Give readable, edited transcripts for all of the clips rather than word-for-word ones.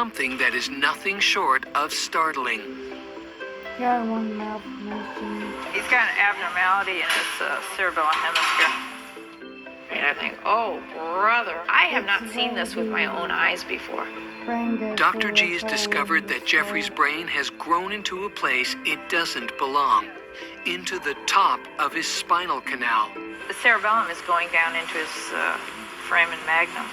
something that is nothing short of startling. Yeah, one malformation. He's got an abnormality in his cerebellum hemisphere. And I think, oh, brother, I have not seen this with my own eyes before. Dr. G has discovered that Jeffrey's brain has grown into a place it doesn't belong, into the top of his spinal canal. The cerebellum is going down into his foramen magnum.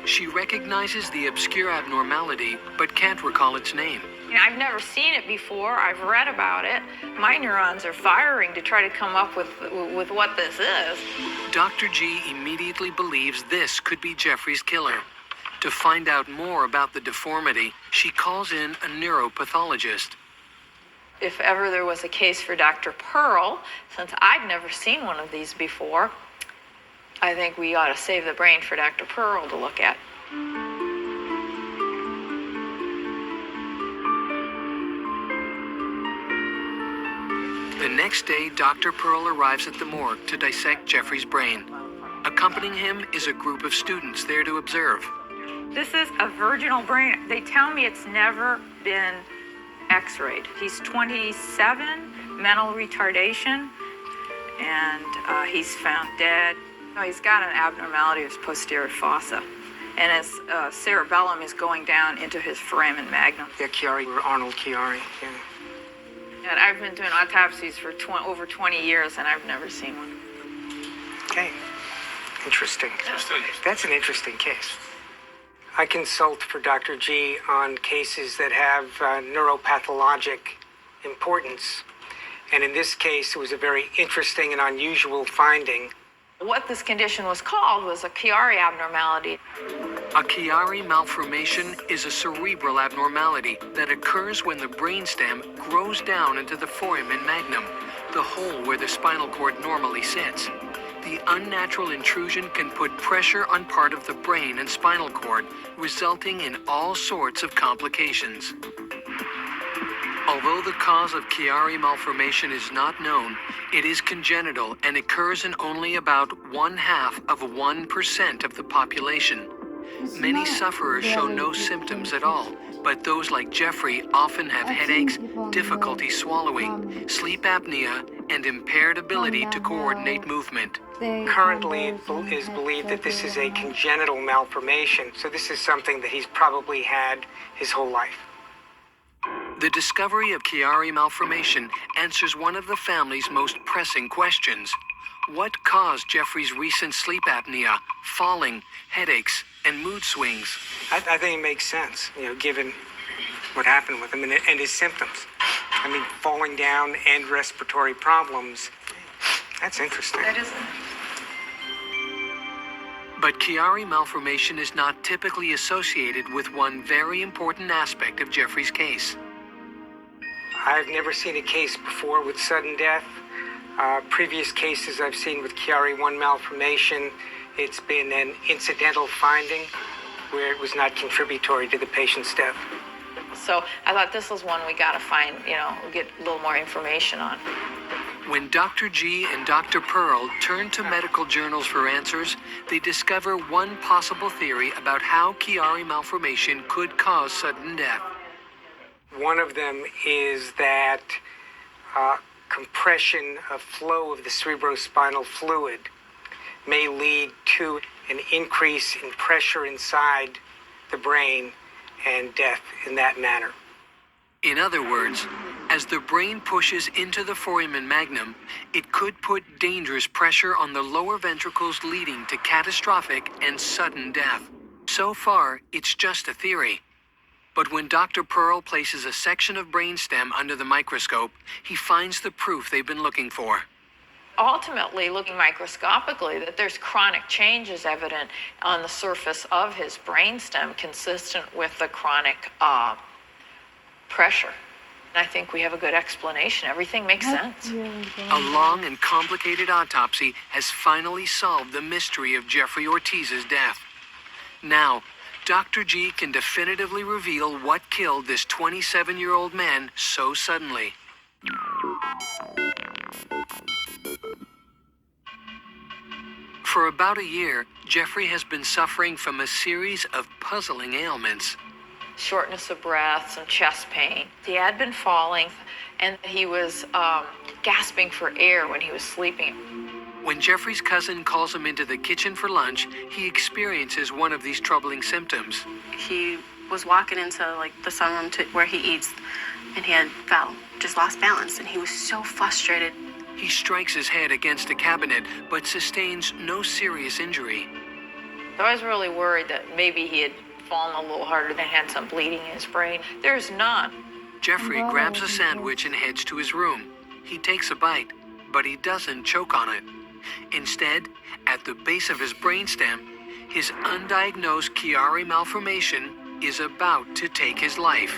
She recognizes the obscure abnormality, but can't recall its name. I've never seen it before. I've read about it. My neurons are firing to try to come up with what this is. Dr. G immediately believes this could be Jeffrey's killer. To find out more about the deformity, she calls in a neuropathologist. If ever there was a case for Dr. Pearl, since I'd never seen one of these before, I think we ought to save the brain for Dr. Pearl to look at. The next day, Dr. Pearl arrives at the morgue to dissect Jeffrey's brain. Accompanying him is a group of students there to observe. This is a virginal brain. They tell me it's never been x-rayed. He's 27, mental retardation, and he's found dead. He's got an abnormality of his posterior fossa, and his cerebellum is going down into his foramen magnum. Yeah, Chiari, Arnold Chiari, yeah. And I've been doing autopsies for over 20 years, and I've never seen one. Okay, interesting. That's an interesting case. I consult for Dr. G on cases that have neuropathologic importance. And in this case, it was a very interesting and unusual finding. What this condition was called was a Chiari abnormality. A Chiari malformation is a cerebral abnormality that occurs when the brainstem grows down into the foramen magnum, the hole where the spinal cord normally sits. The unnatural intrusion can put pressure on part of the brain and spinal cord, resulting in all sorts of complications. Although the cause of Chiari malformation is not known, it is congenital and occurs in only about 0.5% of the population. Many sufferers show no symptoms at all, but those like Jeffrey often have headaches, difficulty swallowing, sleep apnea, and impaired ability to coordinate movement. Currently, it is believed that this is a congenital malformation, so this is something that he's probably had his whole life. The discovery of Chiari malformation answers one of the family's most pressing questions. What caused Jeffrey's recent sleep apnea, falling, headaches, and mood swings? I think it makes sense, given what happened with him and his symptoms. I mean, falling down and respiratory problems. That's interesting. That isn't. But Chiari malformation is not typically associated with one very important aspect of Jeffrey's case. I've never seen a case before with sudden death. Previous cases I've seen with Chiari-1 malformation, it's been an incidental finding where it was not contributory to the patient's death. So I thought this was one we got to find, get a little more information on. When Dr. G and Dr. Pearl turn to medical journals for answers, they discover one possible theory about how Chiari malformation could cause sudden death. One of them is that compression of flow of the cerebrospinal fluid may lead to an increase in pressure inside the brain and death in that manner. In other words, as the brain pushes into the foramen magnum, it could put dangerous pressure on the lower ventricles, leading to catastrophic and sudden death. So far, it's just a theory. But when Dr. Pearl places a section of brainstem under the microscope, he finds the proof they've been looking for. Ultimately, looking microscopically, that there's chronic changes evident on the surface of his brainstem consistent with the chronic pressure. And I think we have a good explanation. Everything makes sense. A long and complicated autopsy has finally solved the mystery of Jeffrey Ortiz's death. Now, Dr. G can definitively reveal what killed this 27-year-old man so suddenly. For about a year, Jeffrey has been suffering from a series of puzzling ailments. shortness of breath, some chest pain. He had been falling, and he was gasping for air when he was sleeping. When Jeffrey's cousin calls him into the kitchen for lunch, he experiences one of these troubling symptoms. He was walking into like the sunroom to where he eats, and he had just lost balance, and he was so frustrated. He strikes his head against a cabinet, but sustains no serious injury. So I was really worried that maybe he had fallen a little harder and had some bleeding in his brain. There's none. Jeffrey grabs a sandwich and heads to his room. He takes a bite, but he doesn't choke on it. Instead, at the base of his brainstem, his undiagnosed Chiari malformation is about to take his life.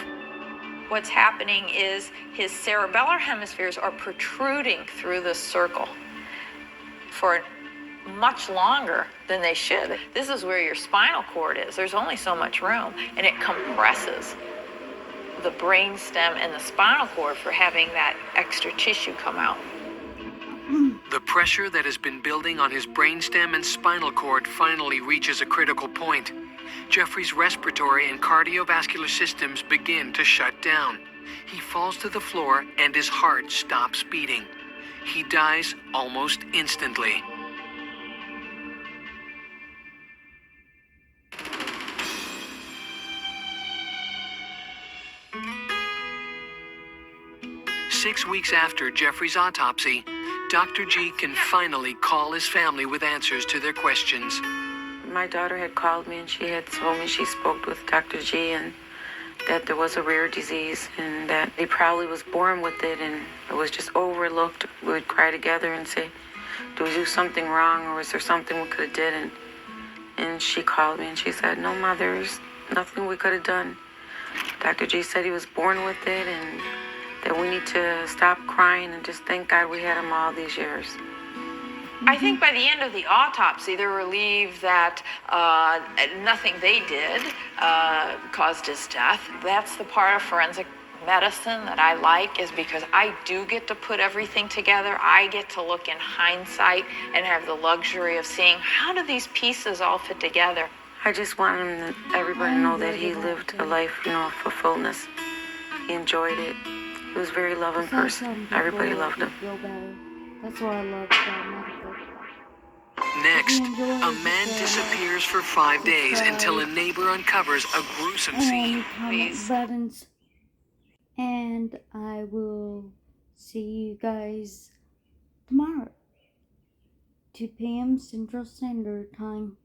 What's happening is his cerebellar hemispheres are protruding through this circle for much longer than they should. This is where your spinal cord is. There's only so much room, and it compresses the brainstem and the spinal cord for having that extra tissue come out. The pressure that has been building on his brainstem and spinal cord finally reaches a critical point. Jeffrey's respiratory and cardiovascular systems begin to shut down. He falls to the floor and his heart stops beating. He dies almost instantly. Six weeks after Jeffrey's autopsy, Dr. G can finally call his family with answers to their questions. My daughter had called me and she had told me she spoke with Dr. G and that there was a rare disease and that he probably was born with it and it was just overlooked. We would cry together and say, "Do we do something wrong, or is there something we could have did?" And she called me and she said, "No, Ma, there's nothing we could have done. Dr. G said he was born with it and that we need to stop crying and just thank God we had him all these years." I think by the end of the autopsy, they're relieved that nothing they did caused his death. That's the part of forensic medicine that I like, is because I do get to put everything together. I get to look in hindsight and have the luxury of seeing, how do these pieces all fit together? I just want everybody to know that he lived a life, of fulfillment. He enjoyed it. He was a very loving person. Everybody loved him. Feel better. That's what I love about medical. Next, a man disappears for 5 days until a neighbor uncovers a gruesome scene. Comment buttons. And I will see you guys tomorrow. 2 p.m. Central Standard Time.